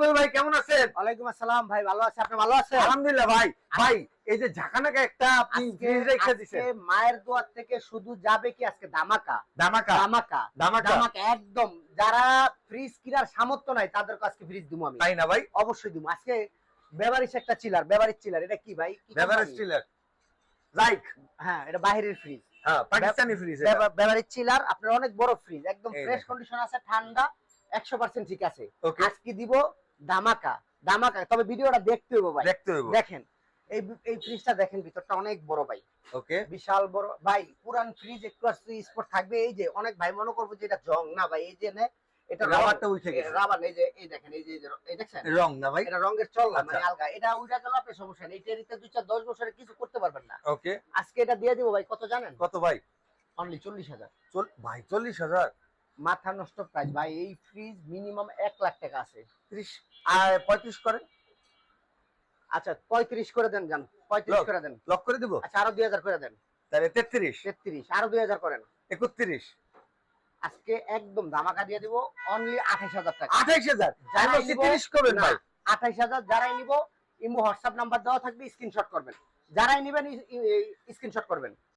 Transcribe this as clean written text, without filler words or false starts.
রুবেল ভাই কেমন আছেন? ওয়ালাইকুম আসসালাম ভাই, ভালো আছে? আপনি ভালো আছেন? আলহামদুলিল্লাহ ভাই। ভাই এই যে ঝাঁকানাকা একটা আপনি ফ্রিজ রেখে দিয়েছেন, আজকে মায়ের দোয়ার থেকে শুধু যাবে কি আজকে ধামাকা ধামাকা ধামাকা ধামাকা। ধামাকা একদম। যারা ফ্রিজ কেনার সামর্থ্য নাই তাদেরকে আজকে ফ্রিজ দিবো আমি। তাই না ভাই? অবশ্যই দিবো আজকে। বেভারিজ একটা চিলার, বেভারিজ চিলার। এটা কি ভাই? কি বেভারেজ company? Chiller like. হ্যাঁ, এটা বাইরের ফ্রিজ। হ্যাঁ, পাকিস্তানি ফ্রিজ এটা। বেভারিজ চিলার, আপনার অনেক বড় ফ্রিজ, একদম এই ফ্রেশ দেখেন। কন্ডিশন আছে, ঠান্ডা 100% ঠিক আছে। ওকে, আজকে দিব ধামাকা ধামাকা। তবে ভিডিওটা দেখতে হবে ভাই, দেখতে হইব। দেখেন। এই এই ফ্রিজটা দেখেন, ভিতরটা অনেক বড় ভাই, ওকে, বিশাল বড় ভাই। পুরান ফ্রিজ একটু স্পট থাকবে। এই যে অনেক ভাই মনে করবো যে এটা জং না ভাই, এই যে এটা রাবারটা উঠে গেছে। রাবার। এই যে এই দেখেন, এই যে এই দেখছেন রং না ভাই? এটা রঙের চল না, আচ্ছা। মানে আলগা। এটা উইটা গেল আপনার সমস্যা নেই। এটা 2-4-10 বছরে কিছু করতে পারবেন না। ওকে, আজকে এটা দিয়ে দিব ভাই, কত জানেন? কত ভাই? অনলি 40,000। ভাই 40,000? মাথা নষ্ট প্রাইস ভাই। এই ফ্রিজ মিনিমাম 1 লাখ টাকা আছে। 30 আর 35 করেন। আচ্ছা 35 করে দেন, জান 35 করে দেন। লক করে দিব। আচ্ছা আরো 2000 করে দেন। তাহলে 33, 33 আরো 2000 করেন। 31, আজকে একদম ধামাকা দিয়ে দিব, অনলি 28,000 টাকা। 28,000। যারাই আমি নিবো- 30 করবেন না, ভাই। 28,000 যারাই নিব, ইমো হোয়াটসঅ্যাপ নাম্বার দেওয়া থাকবে, স্ক্রিনশট করবেন। যারাই নেবেন স্ক্রিনশট করবেন।